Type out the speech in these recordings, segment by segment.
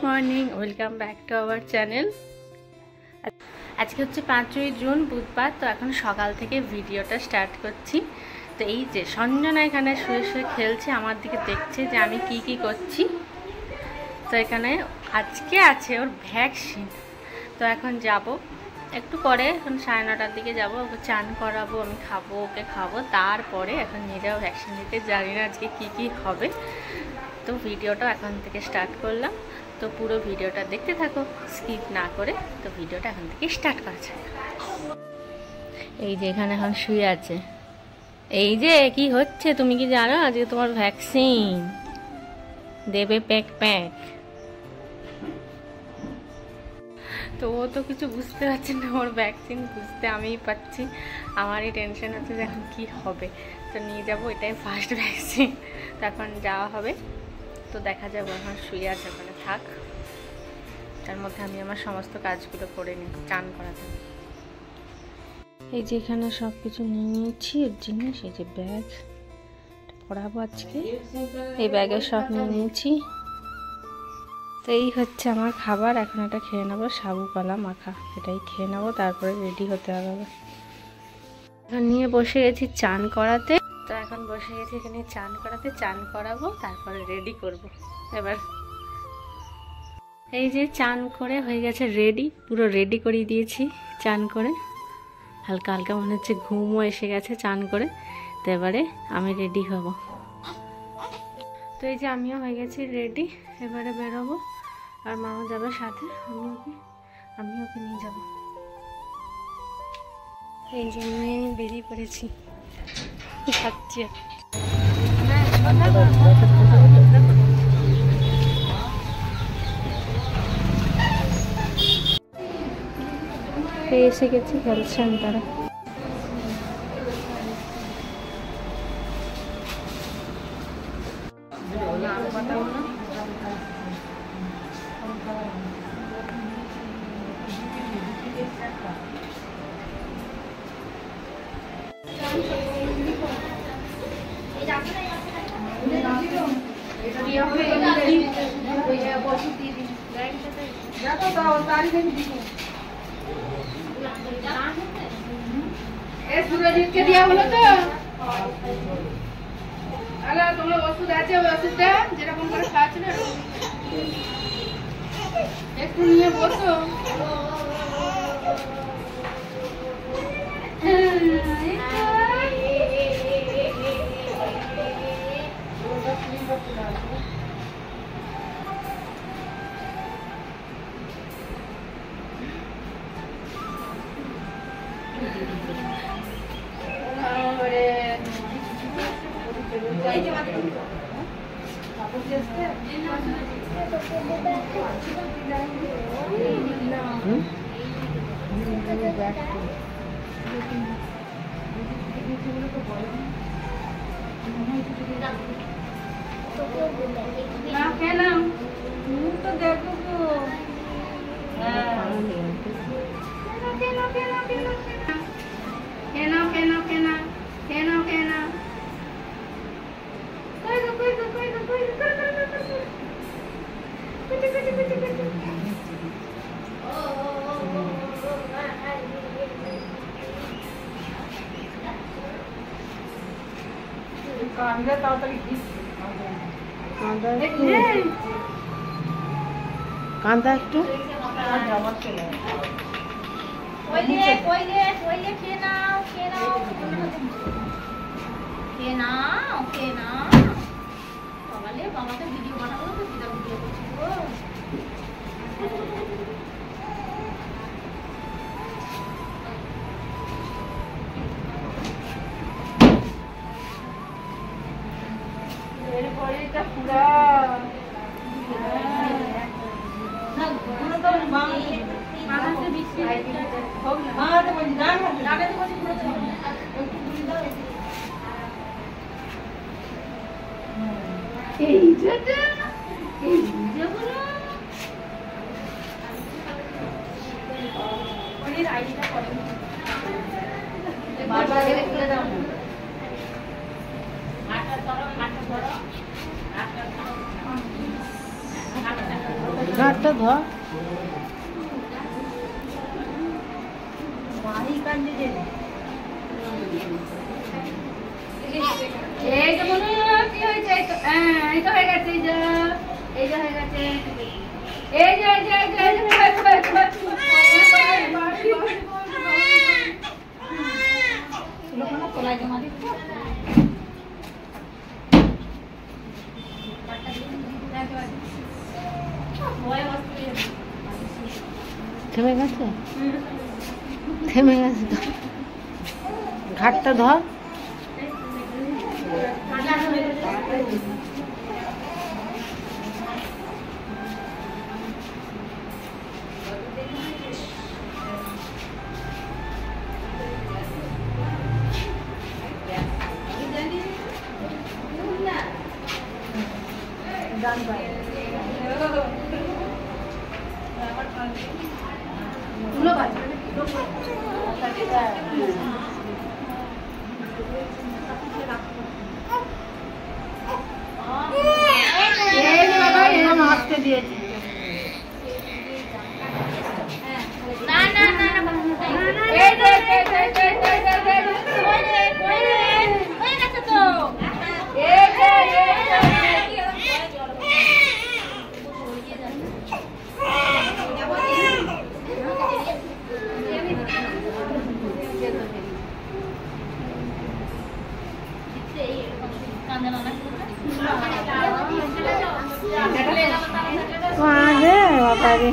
Morning, welcome back to our channel. আজকে হচ্ছে 5ই June বুধবার। তো এখন সকাল থেকে ভিডিওটা স্টার্ট করছি। তো এই যে সঞ্জনা এখানে শুয়ে শুয়ে খেলছে, আমার দিকে দেখছে যে আমি কি করছি। তো এখানে আজকে আছে ওর ভ্যাকসিন। তো এখন যাব একটু পরে, এখন 9:30টার দিকে যাব। ওকে চান করাবো, আমি খাবো, ওকে খাবো, তারপরে এখন নিয়ে যাবো ভ্যাকসিন দিতে। জানি না আজকে কি হবে। তো ভিডিওটা এখন থেকে স্টার্ট করলাম। তো পুরো ভিডিওটা দেখতে থাকো, স্কিপ না করে। তো ভিডিওটা এখন থেকে স্টার্ট করা যাক। এই যে এখানে এখন শুয়ে আছে। এই যে কি হচ্ছে তুমি কি জানো? আজকে তোমার ভ্যাকসিন দেবে, প্যাক প্যাক। তো ও তো কিছু বুঝতে পারছে না, ওর ভ্যাকসিন বুঝতে আমিই পাচ্ছি। আমারই টেনশন হচ্ছে যে এখন কী হবে। তো নিয়ে যাবো, এটাই ফার্স্ট ভ্যাকসিন। তো এখন যাওয়া হবে। তো দেখা যাবে, এখন শুয়ে আছে, ওখানে থাক। তার মধ্যে আমি আমার সমস্ত কাজগুলো করে নিই, চান করাতে। এই যে এখানে সব কিছু নিয়ে নিয়েছি এর জিনিস। এই যে ব্যাগ পড়াবো আজকে, এই ব্যাগে সব নিয়ে নিয়েছি। তো এই হচ্ছে আমার খাবার। এখন এটা খেয়ে নেবো, সাবু কলা মাখা, এটাই খেয়ে নেবো, তারপরে রেডি হতে হবে। এখন নিয়ে বসে গেছি চান করাতে। তো এখন বসে গেছি এখানে চান করাতে, চান করাবো, তারপরে রেডি করব। এবার এই যে চান করে হয়ে গেছে রেডি, পুরো রেডি করিয়ে দিয়েছি চান করে। হালকা হালকা মনে হচ্ছে ঘুমও এসে গেছে চান করে। তো এবারে আমি রেডি হব। তো এই যে আমিও হয়ে গেছি রেডি, এবারে বেরোবো। আর মাও যাবে সাথে, আমি ওকে নিয়ে যাব। এই যে নিয়ে বেরিয়ে পড়েছি, যাচ্ছি। এসে গেছি, খেলছেন তারা। সুরজিৎকে দেওয়া হলো তো। তোমার ওষুধ আছে, ওই ওষুধটা যেরকম করে খাওয়াচ্ছিল একটু নিয়ে বসো। কান্দা একটু বাবাকে ভিডিও বানাবো তো, ভিডিও করছি। ঘাটটা ধর। এই যে মনে কি হয়েছে? এই তো হয়ে গেছে, এই যে হয়ে গেছে, এই যে থেমে গেছে, থেমে গেছে তো। ঘাটটা ধর। আসতে দিয়েছি। বাবারে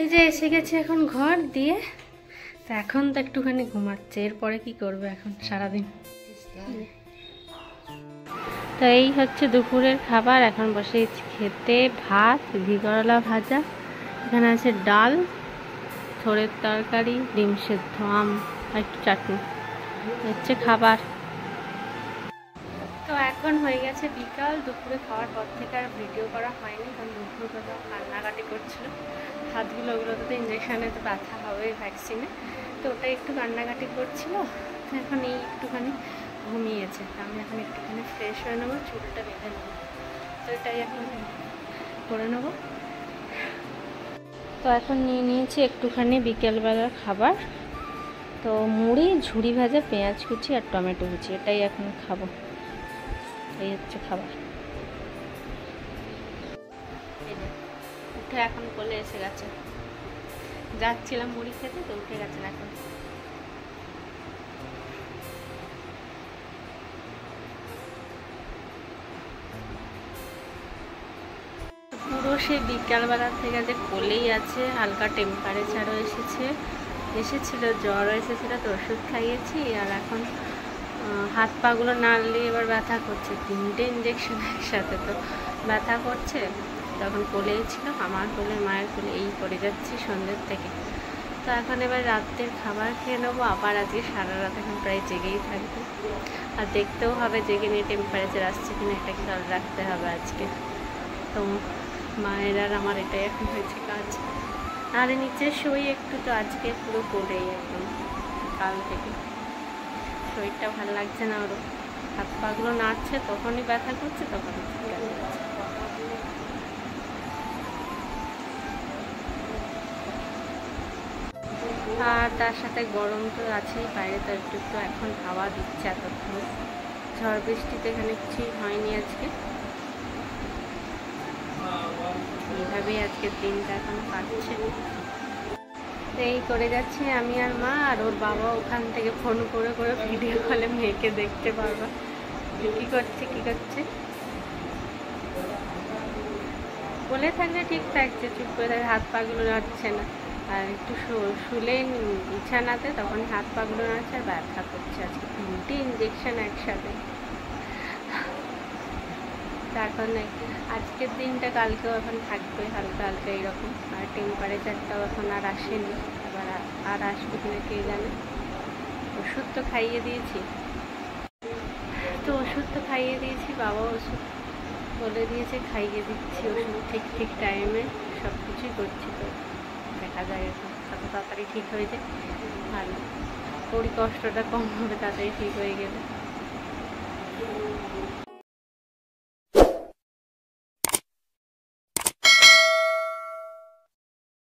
এই যে এসে গেছে এখন ঘর দিয়ে। তো এখন তো একটুখানি ঘুমাচ্ছে, এরপরে কি করবে এখন সারাদিন। তো এই হচ্ছে দুপুরের খাবার, এখন বসে খেতে। ভাত, ঘি করলা ভাজা, এখানে আছে ডাল, থোড়ের তরকারি, ডিম সেদ্ধ, আম আর একটু চাটনি হচ্ছে খাবার। তো এখন হয়ে গেছে বিকাল। দুপুরে খাওয়ার পর থেকে আর ভিডিও করা হয়নি, কারণ দুপুরবেলা কান্নাকাটি করছিল। হাতগুলো ওগুলোতে তো ইঞ্জেকশানে তো ব্যথা হবে ভ্যাকসিনে, তো ওটা একটু কান্নাকাটি করছিল। তো এখন এই একটুখানি ঘুমিয়েছে। তো আমি এখন একটুখানি ফ্রেশ হয়ে নেবো, চুলটা বেঁধে নেবো। তো এটাই এখন করে নেবো। তো এখন নিয়ে নিয়েছি একটুখানি বিকেলবেলার খাবার। তো মুড়ি, ঝুড়ি ভাজা, পেঁয়াজ কুচি আর টমেটো কুচি, এটাই এখন খাবো। এই হচ্ছে খাবার। উঠে এখন কোলে এসে গেছে। যাচ্ছিলাম মুড়ি খেতে, তো উঠে গেছেন এখন। পুরো সেই বিকালবেলা থেকে যে কোলেই আছে। হালকা টেম্পারেচারও এসেছিল, জ্বরও এসেছিল, তো ওষুধ খাইয়েছি। আর এখন হাত পাগুলো নাড়লে এবার ব্যথা করছে। 3টে ইঞ্জেকশন একসাথে, তো ব্যথা করছে। তখন কোলেই ছিল, আমার কোলে, মায়ের কোলে, এই করে যাচ্ছি সন্ধ্যের থেকে। তো এখন এবার রাতের খাবার খেয়ে নেবো। আবার আজকে সারা রাত এখন প্রায় জেগেই থাকবে। আর দেখতেও হবে জেগে নিয়ে টেম্পারেচার আসছে কিনা, এটা খেয়াল রাখতে হবে আজকে। তো মায়ের আর আমার এটাই এখন হয়েছে কাজ। আর নিচে শুই একটু, তো আজকে পুরো পড়েই একদম কাল থেকে শরীরটা ভালো লাগছে না, ওরও হাত পাগুলো নাড়ছে, তখনই ব্যথা করছে, তখনই চিৎকার করছে। আর তার সাথে গরম তো আছেই, বাইরে তো একটু একটু এখন হাওয়া দিচ্ছে এতক্ষণ। ঝড় বৃষ্টিতে এখানে কিছুই হয়নি আজকে। এইভাবেই আজকের দিনটা এখন কাটছে। এই করে যাচ্ছি আমি আর মা, আর ওর বাবা ওখান থেকে ফোন করে করে ভিডিও কলে মেয়েকে দেখতে পারবা কি করছে কি করছে। বলে থাকলে ঠিক থাকছে, চুপ করে থাকে, হাত পাগুলো নাড়ছে না। আর একটু শুলে বিছানাতে তখন হাত পাগুলো নাড়ছে আর ব্যথা করছে। আজকে 3টে ইঞ্জেকশন একসাথে। এখন আজকের দিনটা কালকেও এখন থাকবে হালকা হালকা এরকম, আর টেম্পারেচারটাও এখন আর আসেনি, এবার আর আসবে কিনা কে জানে। ওষুধ তো খাইয়ে দিয়েছি, বাবা ওষুধ বলে দিয়েছে, খাইয়ে দিচ্ছি ওষুধ ঠিক ঠিক টাইমে, সব কিছুই করছি। তো দেখা যায় এখন কত তাড়াতাড়ি ঠিক হয়ে যায়, ভালো, ওরই কষ্টটা কম হবে তাড়াতাড়ি ঠিক হয়ে গেলে।